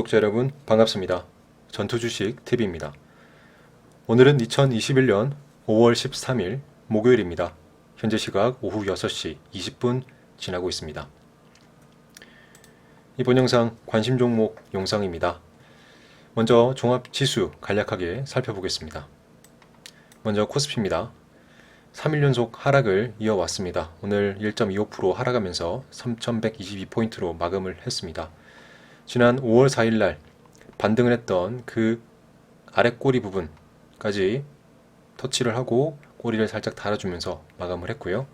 구독자 여러분 반갑습니다. 전투주식 TV입니다. 오늘은 2021년 5월 13일 목요일입니다. 현재 시각 오후 6시 20분 지나고 있습니다. 이번 영상 관심 종목 영상입니다. 먼저 종합지수 간략하게 살펴보겠습니다. 먼저 코스피입니다. 3일 연속 하락을 이어왔습니다. 오늘 1.25% 하락하면서 3122포인트로 마감을 했습니다. 지난 5월 4일날 반등을 했던 그 아래 꼬리 부분까지 터치를 하고 꼬리를 살짝 달아주면서 마감을 했고요.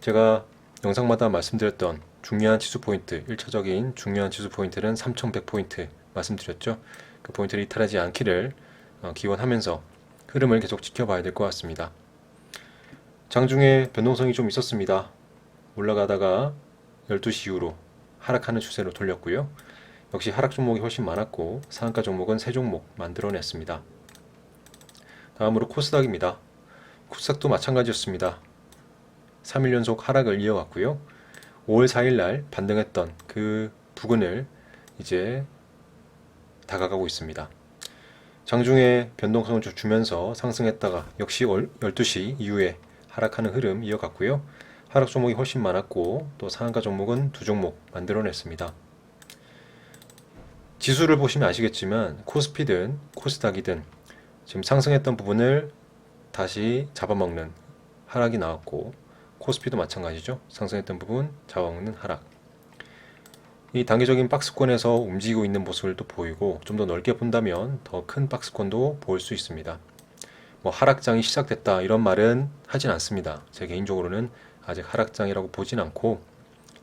제가 영상마다 말씀드렸던 중요한 지수 포인트, 1차적인 중요한 지수 포인트는 3100포인트 말씀드렸죠. 그 포인트를 이탈하지 않기를 기원하면서 흐름을 계속 지켜봐야 될 것 같습니다. 장중에 변동성이 좀 있었습니다. 올라가다가 12시 이후로 하락하는 추세로 돌렸고요. 역시 하락 종목이 훨씬 많았고 상한가 종목은 3종목 만들어냈습니다. 다음으로 코스닥입니다. 코스닥도 마찬가지였습니다. 3일 연속 하락을 이어왔고요. 5월 4일날 반등했던 그 부근을 이제 다가가고 있습니다. 장중에 변동성을 주면서 상승했다가 역시 12시 이후에 하락하는 흐름 이어갔고요. 하락 종목이 훨씬 많았고 또 상한가 종목은 2종목 만들어냈습니다. 지수를 보시면 아시겠지만 코스피든 코스닥이든 지금 상승했던 부분을 다시 잡아먹는 하락이 나왔고 코스피도 마찬가지죠. 상승했던 부분 잡아먹는 하락. 이 단기적인 박스권에서 움직이고 있는 모습을 또 보이고 좀 더 넓게 본다면 더 큰 박스권도 볼 수 있습니다. 뭐 하락장이 시작됐다 이런 말은 하진 않습니다. 제 개인적으로는 아직 하락장이라고 보진 않고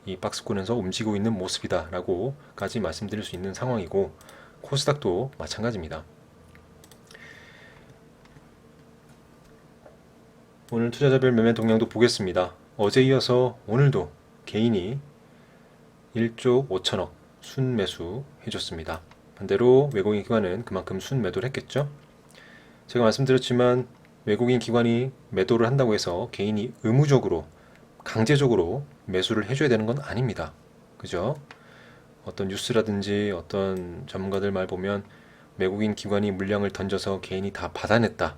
이 박스권에서 움직이고 있는 모습이다 라고까지 말씀드릴 수 있는 상황이고 코스닥도 마찬가지입니다. 오늘 투자자별 매매 동향도 보겠습니다. 어제 이어서 오늘도 개인이 1조 5천억 순매수 해줬습니다. 반대로 외국인 기관은 그만큼 순매도를 했겠죠. 제가 말씀드렸지만 외국인 기관이 매도를 한다고 해서 개인이 의무적으로 강제적으로 매수를 해줘야 되는 건 아닙니다. 그죠? 어떤 뉴스라든지 어떤 전문가들 말 보면 외국인 기관이 물량을 던져서 개인이 다 받아냈다.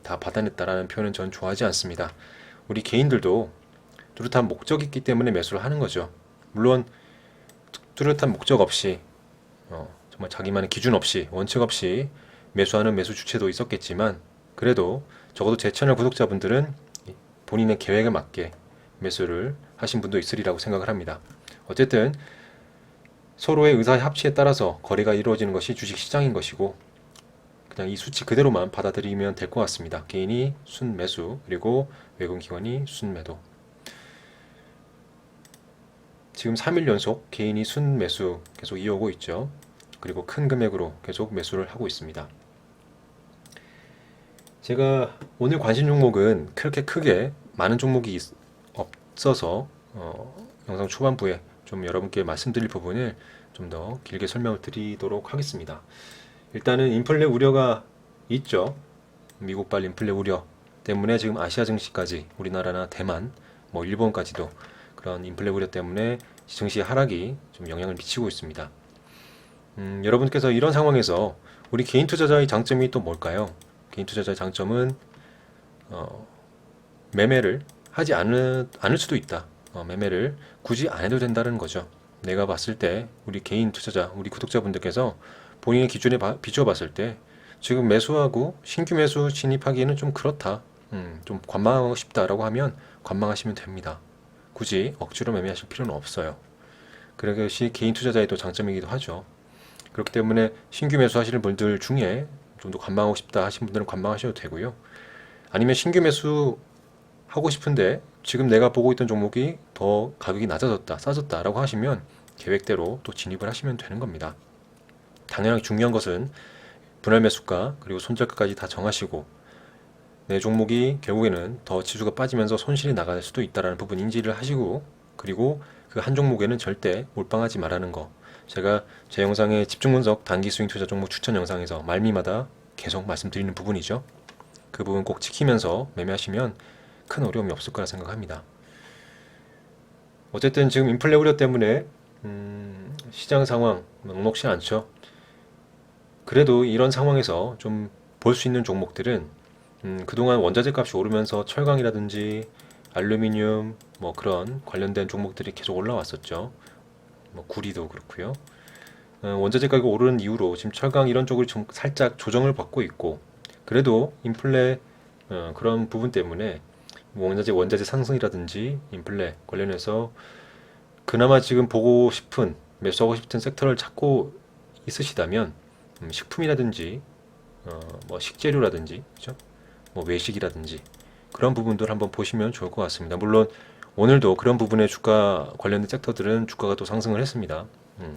다 받아냈다라는 표현은 전 좋아하지 않습니다. 우리 개인들도 뚜렷한 목적이 있기 때문에 매수를 하는 거죠. 물론 뚜렷한 목적 없이 정말 자기만의 기준 없이 원칙 없이 매수하는 매수 주체도 있었겠지만 그래도 적어도 제 채널 구독자분들은 본인의 계획에 맞게 매수를 하신 분도 있으리라고 생각을 합니다. 어쨌든 서로의 의사 합치에 따라서 거래가 이루어지는 것이 주식시장인 것이고 그냥 이 수치 그대로만 받아들이면 될 것 같습니다. 개인이 순매수 그리고 외국기관이 순매도. 지금 3일 연속 개인이 순매수 계속 이어오고 있죠. 그리고 큰 금액으로 계속 매수를 하고 있습니다. 제가 오늘 관심 종목은 그렇게 크게 많은 종목이 없어서 영상 초반부에 좀 여러분께 말씀드릴 부분을 좀 더 길게 설명을 드리도록 하겠습니다. 일단은 인플레 우려가 있죠. 미국발 인플레 우려 때문에 지금 아시아 증시까지 우리나라나 대만, 뭐 일본까지도 그런 인플레 우려 때문에 증시 하락이 좀 영향을 미치고 있습니다. 여러분께서 이런 상황에서 우리 개인 투자자의 장점이 또 뭘까요? 개인 투자자의 장점은 매매를 하지 않을 수도 있다. 매매를 굳이 안 해도 된다는 거죠. 내가 봤을 때 우리 개인 투자자, 우리 구독자분들께서 본인의 기준에 비춰봤을 때 지금 매수하고 신규 매수 진입하기에는 좀 그렇다. 좀 관망하고 싶다라고 하면 관망하시면 됩니다. 굳이 억지로 매매하실 필요는 없어요. 그것이 개인 투자자의 또 장점이기도 하죠. 그렇기 때문에 신규 매수하시는 분들 중에 좀 더 관망하고 싶다 하신 분들은 관망하셔도 되고요. 아니면 신규 매수 하고 싶은데 지금 내가 보고 있던 종목이 더 가격이 낮아졌다, 싸졌다 라고 하시면 계획대로 또 진입을 하시면 되는 겁니다. 당연하게 중요한 것은 분할 매수가 그리고 손절가까지 다 정하시고 내 종목이 결국에는 더 지수가 빠지면서 손실이 나갈 수도 있다는 부분 인지를 하시고 그리고 그 한 종목에는 절대 몰빵하지 말라는 거 제가 제 영상의 집중분석 단기 스윙 투자 종목 추천 영상에서 말미마다 계속 말씀드리는 부분이죠. 그 부분 꼭 지키면서 매매하시면 큰 어려움이 없을 거라 생각합니다. 어쨌든 지금 인플레 우려 때문에 시장 상황 녹록지 않죠. 그래도 이런 상황에서 좀 볼 수 있는 종목들은 그동안 원자재 값이 오르면서 철강이라든지 알루미늄 뭐 그런 관련된 종목들이 계속 올라왔었죠. 뭐 구리도 그렇고요. 원자재 가격 오르는 이후로 지금 철강 이런 쪽을 좀 살짝 조정을 받고 있고, 그래도 인플레 그런 부분 때문에 뭐 원자재 상승이라든지 인플레 관련해서 그나마 지금 보고 싶은 매수하고 싶은 섹터를 찾고 있으시다면 식품이라든지 뭐 식재료라든지 그죠? 뭐 외식이라든지 그런 부분들 한번 보시면 좋을 것 같습니다. 물론 오늘도 그런 부분의 주가 관련된 섹터들은 주가가 또 상승을 했습니다.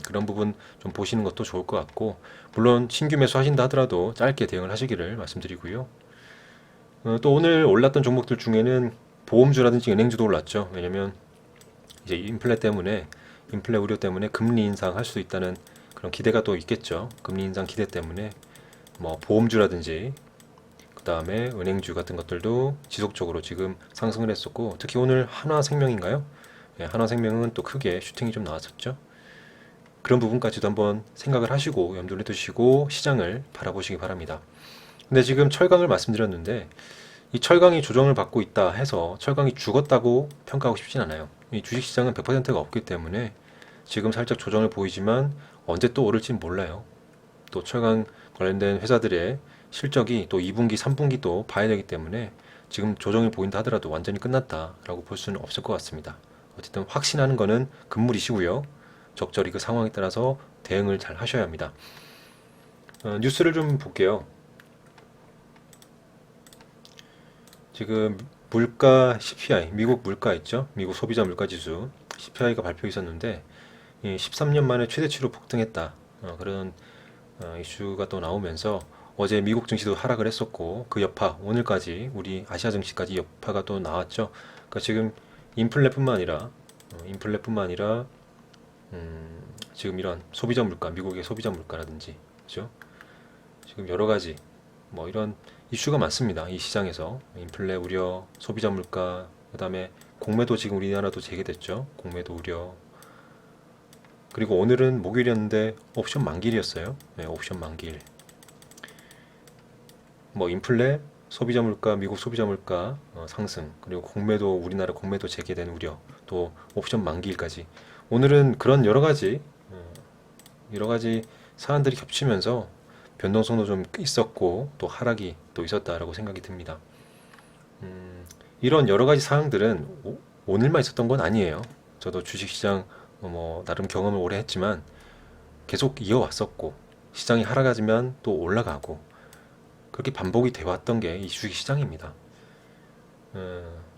그런 부분 좀 보시는 것도 좋을 것 같고, 물론 신규 매수 하신다 하더라도 짧게 대응을 하시기를 말씀드리고요. 또 오늘 올랐던 종목들 중에는 보험주라든지 은행주도 올랐죠. 왜냐면 이제 인플레 우려 때문에 금리 인상할 수 있다는 그런 기대가 또 있겠죠. 금리 인상 기대 때문에 뭐 보험주라든지 그 다음에 은행주 같은 것들도 지속적으로 지금 상승을 했었고, 특히 오늘 한화생명인가요? 예, 한화생명은 또 크게 슈팅이 좀 나왔었죠. 그런 부분까지도 한번 생각을 하시고 염두를 두시고 시장을 바라보시기 바랍니다. 근데 지금 철강을 말씀드렸는데, 이 철강이 조정을 받고 있다 해서 철강이 죽었다고 평가하고 싶진 않아요. 이 주식시장은 100%가 없기 때문에 지금 살짝 조정을 보이지만 언제 또 오를진 몰라요. 또 철강 관련된 회사들의 실적이 또 2분기, 3분기 또 봐야 되기 때문에 지금 조정이 보인다 하더라도 완전히 끝났다라고 볼 수는 없을 것 같습니다. 어쨌든 확신하는 거는 금물이시고요. 적절히 그 상황에 따라서 대응을 잘 하셔야 합니다. 뉴스를 좀 볼게요. 지금 물가 CPI, 미국 물가 있죠? 미국 소비자 물가 지수 CPI가 발표 있었는데 13년 만에 최대치로 폭등했다. 그런 이슈가 또 나오면서 어제 미국 증시도 하락을 했었고, 그 여파 오늘까지 우리 아시아 증시까지 여파가 또 나왔죠. 그러니까 지금 인플레뿐만 아니라 지금 이런 소비자 물가, 미국의 소비자 물가라든지 그죠? 지금 여러 가지 뭐 이런 이슈가 많습니다. 이 시장에서 인플레 우려, 소비자 물가, 그다음에 공매도 지금 우리나라도 재개됐죠. 공매도 우려. 그리고 오늘은 목요일이었는데 옵션 만기일이었어요. 네, 옵션 만기일. 뭐 인플레, 소비자 물가, 미국 소비자 물가 상승, 그리고 공매도 우리나라 공매도 재개된 우려, 또 옵션 만기일까지. 오늘은 그런 여러 가지 사안들이 겹치면서 변동성도 좀 있었고 또 하락이 또 있었다라고 생각이 듭니다. 이런 여러 가지 사항들은 오늘만 있었던 건 아니에요. 저도 주식시장 뭐 나름 경험을 오래 했지만 계속 이어왔었고, 시장이 하락하지만 또 올라가고 그렇게 반복이 돼 왔던 게 이 주식시장입니다.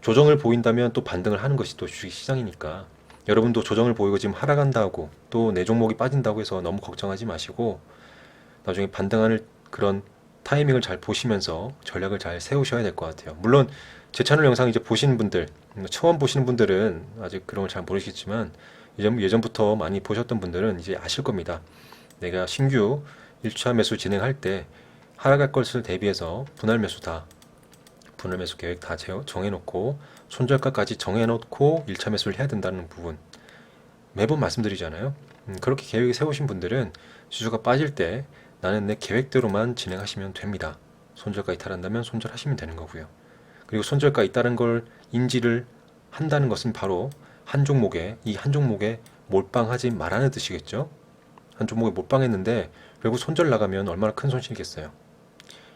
조정을 보인다면 또 반등을 하는 것이 또 주식시장이니까, 여러분도 조정을 보이고 지금 하락한다고 또 내 종목이 빠진다고 해서 너무 걱정하지 마시고 나중에 반등하는 그런 타이밍을 잘 보시면서 전략을 잘 세우셔야 될 것 같아요. 물론 제 채널 영상 이제 보시는 분들, 처음 보시는 분들은 아직 그런 걸 잘 모르시겠지만 예전부터 많이 보셨던 분들은 이제 아실 겁니다. 내가 신규 1차 매수 진행할 때 하락할 것을 대비해서 분할 매수 계획 다 정해놓고 손절가까지 정해놓고 1차 매수를 해야 된다는 부분 매번 말씀드리잖아요. 그렇게 계획을 세우신 분들은 지수가 빠질 때 나는 내 계획대로만 진행하시면 됩니다. 손절가 이탈한다면 손절하시면 되는 거고요. 그리고 손절가 있다는 걸 인지를 한다는 것은 바로 한 종목에 몰빵하지 말라는 뜻이겠죠. 한 종목에 몰빵했는데 결국 손절 나가면 얼마나 큰 손실이겠어요.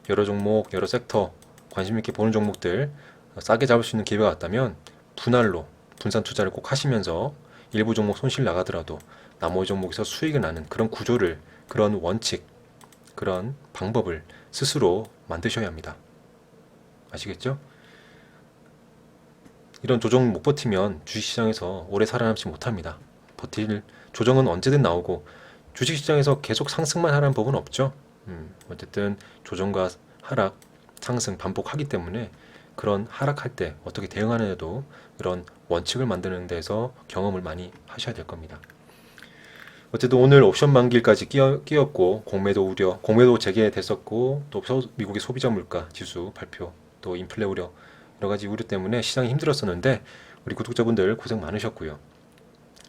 여러 종목, 여러 섹터 관심 있게 보는 종목들 싸게 잡을 수 있는 기회가 왔다면 분산 투자를 꼭 하시면서 일부 종목 손실 나가더라도 나머지 종목에서 수익이 나는 그런 구조를, 그런 원칙, 그런 방법을 스스로 만드셔야 합니다. 아시겠죠? 이런 조정 못 버티면 주식시장에서 오래 살아남지 못합니다. 조정은 언제든 나오고 주식시장에서 계속 상승만 하라는 법은 없죠. 어쨌든 조정과 하락, 상승 반복하기 때문에 그런 하락할 때 어떻게 대응하느냐도 그런 원칙을 만드는 데서 경험을 많이 하셔야 될 겁니다. 어쨌든 오늘 옵션 만기일까지 끼었고 공매도 재개됐었고 또 미국의 소비자 물가 지수 발표, 또 인플레 우려, 여러 가지 우려 때문에 시장이 힘들었었는데 우리 구독자분들 고생 많으셨고요.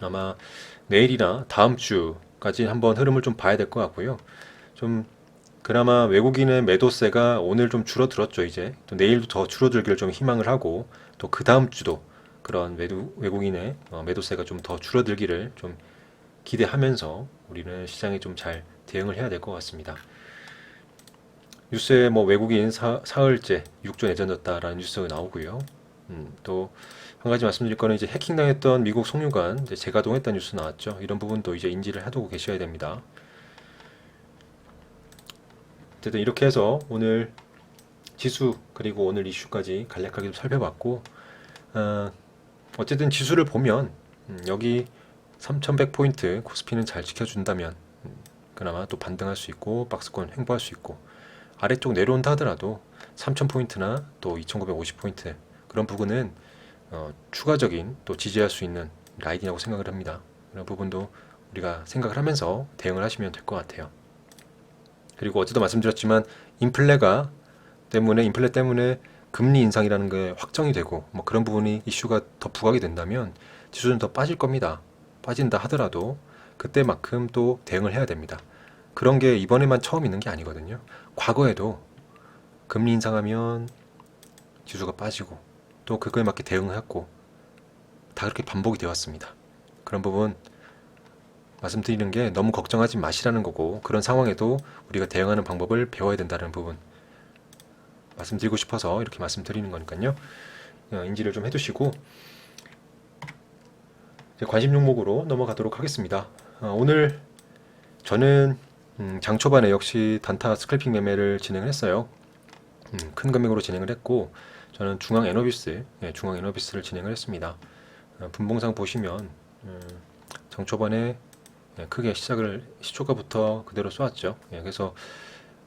아마 내일이나 다음 주까지 한번 흐름을 좀 봐야 될 것 같고요. 좀 그나마 외국인의 매도세가 오늘 좀 줄어들었죠. 이제 또 내일도 더 줄어들기를 좀 희망을 하고, 또 그 다음 주도 그런 외국인의 매도세가 좀 더 줄어들기를 좀 기대하면서 우리는 시장에 좀 잘 대응을 해야 될 것 같습니다. 뉴스에 뭐 외국인 사흘째 6조 내전졌다라는 뉴스가 나오고요. 또 한 가지 말씀드릴 거는 이제 해킹당했던 미국 송유관 이제 재가동했다는 뉴스 나왔죠. 이런 부분도 이제 인지를 해두고 계셔야 됩니다. 어쨌든 이렇게 해서 오늘 지수 그리고 오늘 이슈까지 간략하게 좀 살펴봤고, 어쨌든 지수를 보면 여기 3100포인트 코스피는 잘 지켜준다면 그나마 또 반등할 수 있고 박스권 횡보할 수 있고, 아래쪽 내려온다 하더라도 3000포인트나 또 2950포인트 그런 부분은 추가적인 또 지지할 수 있는 라인이라고 생각을 합니다. 그런 부분도 우리가 생각을 하면서 대응을 하시면 될 것 같아요. 그리고 어제도 말씀드렸지만 인플레 때문에 금리 인상이라는 게 확정이 되고 뭐 그런 부분이 이슈가 더 부각이 된다면 지수는 더 빠질 겁니다. 빠진다 하더라도 그때만큼 또 대응을 해야 됩니다. 그런 게 이번에만 처음 있는 게 아니거든요. 과거에도 금리 인상하면 지수가 빠지고 또 그거에 맞게 대응했고 다 그렇게 반복이 되었습니다. 그런 부분 말씀드리는 게 너무 걱정하지 마시라는 거고, 그런 상황에도 우리가 대응하는 방법을 배워야 된다는 부분 말씀드리고 싶어서 이렇게 말씀드리는 거니까요. 인지를 좀 해두시고 이제 관심 종목으로 넘어가도록 하겠습니다. 오늘 저는 장 초반에 역시 단타 스클핑 매매를 진행을 했어요. 큰 금액으로 진행을 했고, 저는 중앙 에너비스를 진행을 했습니다. 분봉상 보시면 장 초반에 크게 시초가부터 그대로 쏘았죠. 그래서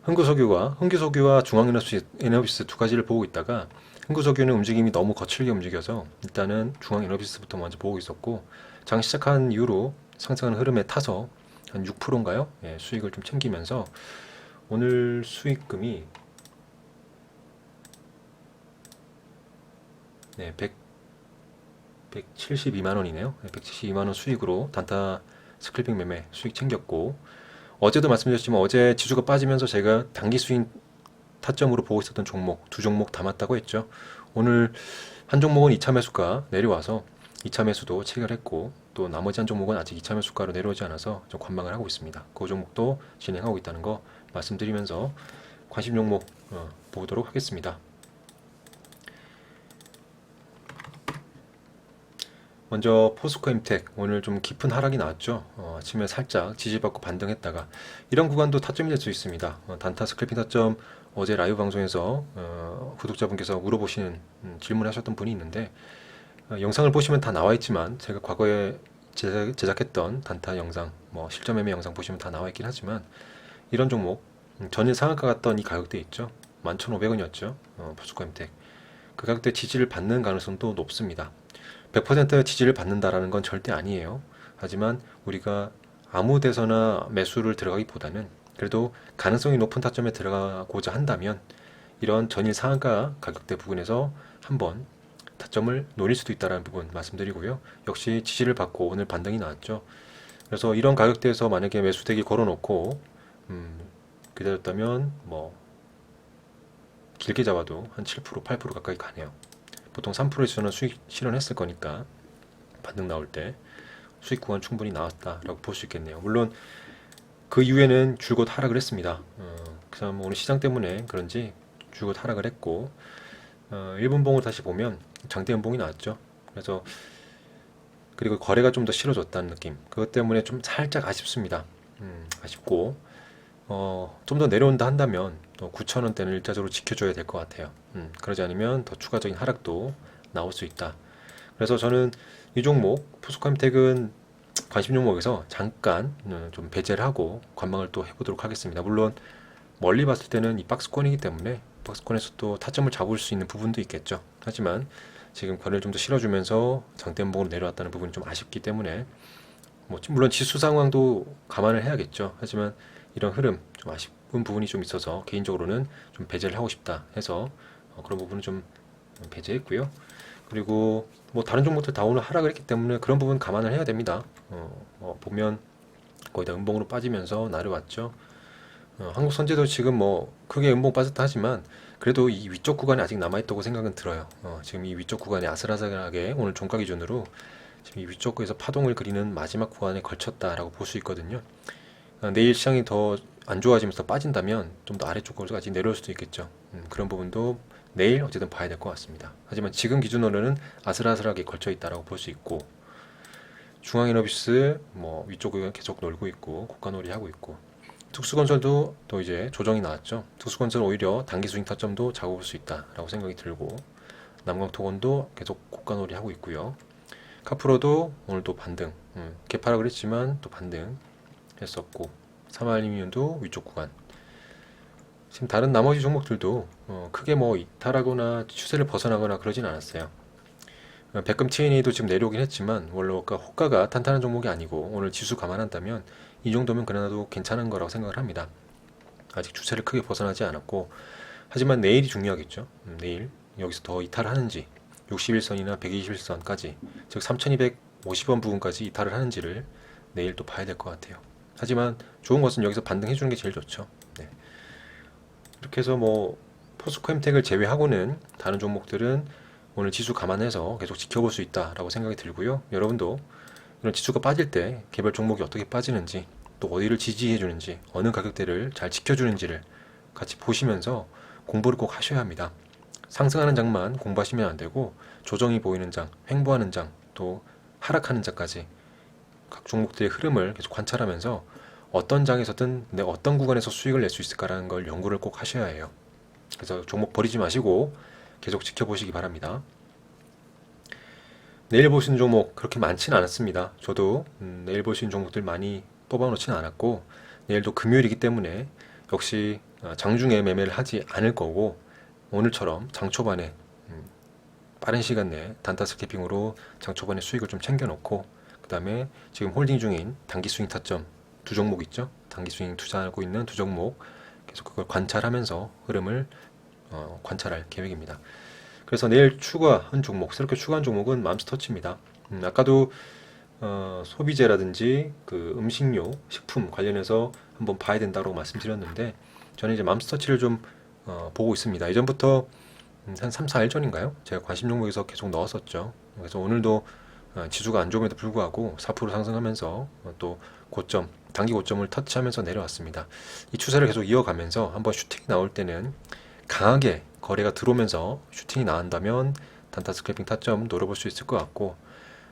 흥규석유와 중앙 에너비스 두 가지를 보고 있다가, 흥규석유는 움직임이 너무 거칠게 움직여서 일단은 중앙 에너비스부터 먼저 보고 있었고, 장 시작한 이후로 상승하는 흐름에 타서 한 6%인가요? 수익을 좀 챙기면서 오늘 수익금이 172만 원이네요. 172만 원 수익으로 단타 스클핑 매매 수익 챙겼고, 어제도 말씀드렸지만 어제 지수가 빠지면서 제가 단기 수익 타점으로 보고 있었던 종목 두 종목 담았다고 했죠. 오늘 한 종목은 2차 매수가 내려와서 2차 매수도 체결했고, 또 나머지 한 종목은 아직 2차 매수가로 내려오지 않아서 좀 관망을 하고 있습니다. 그 종목도 진행하고 있다는 거 말씀드리면서 관심 종목 보도록 하겠습니다. 먼저 포스코엠텍 오늘 좀 깊은 하락이 나왔죠. 아침에 살짝 지지받고 반등했다가 이런 구간도 타점이 될 수 있습니다. 단타 스클핑 타점 어제 라이브 방송에서 구독자분께서 물어보시는 질문하셨던 분이 있는데, 영상을 보시면 다 나와 있지만 제가 과거에 제작했던 단타 영상, 뭐 실전 매매 영상 보시면 다 나와 있긴 하지만, 이런 종목 전일 상한가 갔던 이 가격대 있죠. 11,500원이었죠. 포스코엠텍 그 가격대 지지를 받는 가능성도 높습니다. 100% 지지를 받는다라는 건 절대 아니에요. 하지만 우리가 아무 데서나 매수를 들어가기보다는 그래도 가능성이 높은 타점에 들어가고자 한다면 이런 전일 상한가 가격대 부분에서 한번 타점을 노릴 수도 있다는 부분 말씀드리고요. 역시 지지를 받고 오늘 반등이 나왔죠. 그래서 이런 가격대에서 만약에 매수대기 걸어놓고 기다렸다면 뭐 길게 잡아도 한 7%, 8% 가까이 가네요. 보통 3%에서는 수익 실현했을 거니까 반등 나올 때 수익 구간 충분히 나왔다라고 볼 수 있겠네요. 물론 그 이후에는 줄곧 하락을 했습니다. 그래서 오늘 시장 때문에 그런지 줄곧 하락을 했고, 1분봉을 다시 보면 장대 연봉이 나왔죠. 그래서 그리고 거래가 좀 더 싫어졌다는 느낌, 그것 때문에 좀 살짝 아쉽습니다. 아쉽고 좀 더 내려온다 한다면 9,000원대는 일차적으로 지켜줘야 될 것 같아요. 그러지 않으면 더 추가적인 하락도 나올 수 있다. 그래서 저는 이 종목 포스코엠텍은 관심 종목에서 잠깐 좀 배제를 하고 관망을 또 해보도록 하겠습니다. 물론 멀리 봤을 때는 이 박스권이기 때문에 박스권에서 또 타점을 잡을 수 있는 부분도 있겠죠. 하지만 지금 거래를 좀 더 실어주면서 장대음봉으로 내려왔다는 부분이 좀 아쉽기 때문에 물론 지수 상황도 감안을 해야겠죠. 하지만 이런 흐름 좀 아쉬운 부분이 좀 있어서 개인적으로는 좀 배제를 하고 싶다 해서 그런 부분은 좀 배제했고요. 그리고 뭐 다른 종목들 다 오늘 하락을 했기 때문에 그런 부분 감안을 해야 됩니다. 보면 거의 다 음봉으로 빠지면서 내려왔죠. 한국선제도 지금 뭐 크게 음봉 빠졌다 하지만 그래도 이 위쪽 구간이 아직 남아있다고 생각은 들어요. 지금 이 위쪽 구간이 아슬아슬하게 오늘 종가 기준으로 지금 이 위쪽에서 파동을 그리는 마지막 구간에 걸쳤다라고 볼 수 있거든요. 내일 시장이 더 안 좋아지면서 빠진다면 좀 더 아래쪽까지 내려올 수도 있겠죠. 그런 부분도 내일 어쨌든 봐야 될 것 같습니다. 하지만 지금 기준으로는 아슬아슬하게 걸쳐 있다라고 볼 수 있고, 중앙이너비스 뭐 위쪽을 계속 놀고 있고 고가놀이 하고 있고, 특수건설도 또 이제 조정이 나왔죠. 특수건설은 오히려 단기 스윙 타점도 잡아볼 수 있다라고 생각이 들고, 남광토건도 계속 고가놀이 하고 있고요. 카프로도 오늘 또 반등, 개파락을 했지만 또 반등 했었고, 삼알루미늄도 위쪽 구간. 지금 다른 나머지 종목들도 크게 뭐 이탈하거나 추세를 벗어나거나 그러진 않았어요. 백금 TNA도 지금 내려오긴 했지만 원래 호가가 탄탄한 종목이 아니고 오늘 지수 감안한다면 이 정도면 그나마도 괜찮은 거라고 생각을 합니다. 아직 추세를 크게 벗어나지 않았고, 하지만 내일이 중요하겠죠. 내일 여기서 더 이탈하는지 61선이나 121선까지 즉 3250원 부분까지 이탈을 하는지를 내일 또 봐야 될 것 같아요. 하지만 좋은 것은 여기서 반등해 주는 게 제일 좋죠. 네. 이렇게 해서 뭐 포스코엠텍을 제외하고는 다른 종목들은 오늘 지수 감안해서 계속 지켜볼 수 있다라고 생각이 들고요. 여러분도 이런 지수가 빠질 때 개별 종목이 어떻게 빠지는지, 또 어디를 지지해 주는지, 어느 가격대를 잘 지켜주는지를 같이 보시면서 공부를 꼭 하셔야 합니다. 상승하는 장만 공부하시면 안 되고, 조정이 보이는 장, 횡보하는 장, 또 하락하는 장까지 각 종목들의 흐름을 계속 관찰하면서 어떤 장에서든 내가 어떤 구간에서 수익을 낼 수 있을까라는 걸 연구를 꼭 하셔야 해요. 그래서 종목 버리지 마시고 계속 지켜보시기 바랍니다. 내일 보시는 종목 그렇게 많지는 않았습니다. 저도 내일 보시는 종목들 많이 뽑아놓지는 않았고, 내일도 금요일이기 때문에 역시 장중에 매매를 하지 않을 거고, 오늘처럼 장 초반에 빠른 시간 내에 단타 스캐핑으로 장 초반에 수익을 좀 챙겨놓고, 그 다음에 지금 홀딩 중인 단기 스윙 타점 두 종목 있죠. 단기 스윙 투자하고 있는 두 종목 계속 그걸 관찰하면서 흐름을 관찰할 계획입니다. 그래서 내일 추가한 종목, 새롭게 추가한 종목은 맘스터치입니다. 아까도 소비재라든지 그 음식료, 식품 관련해서 한번 봐야 된다고 말씀드렸는데, 저는 이제 맘스터치를 좀 보고 있습니다. 예전부터 한 3, 4일 전인가요? 제가 관심 종목에서 계속 넣었었죠. 그래서 오늘도 지수가 안 좋음에도 불구하고 4% 상승하면서 또 고점, 단기 고점을 터치하면서 내려왔습니다. 이 추세를 계속 이어가면서 한번 슈팅이 나올 때는 강하게 거래가 들어오면서 슈팅이 나온다면 단타 스크래핑 타점 노려볼 수 있을 것 같고,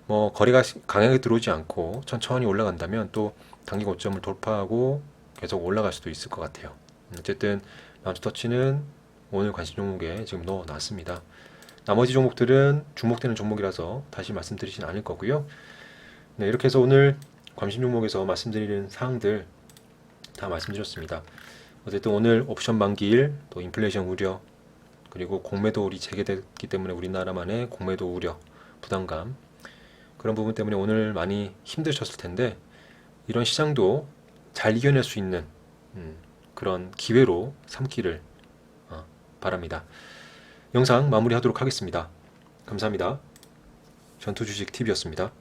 뭐 거래가 강하게 들어오지 않고 천천히 올라간다면 또 단기 고점을 돌파하고 계속 올라갈 수도 있을 것 같아요. 어쨌든 맘스터치는 오늘 관심 종목에 지금 넣어놨습니다. 나머지 종목들은 주목되는 종목이라서 다시 말씀드리진 않을 거고요. 네, 이렇게 해서 오늘 관심 종목에서 말씀드리는 사항들 다 말씀드렸습니다. 어쨌든 오늘 옵션 만기일, 또 인플레이션 우려, 그리고 공매도율이 재개됐기 때문에 우리나라만의 공매도 우려, 부담감, 그런 부분 때문에 오늘 많이 힘드셨을 텐데, 이런 시장도 잘 이겨낼 수 있는 그런 기회로 삼기를 바랍니다. 영상 마무리하도록 하겠습니다. 감사합니다. 전투주식TV였습니다.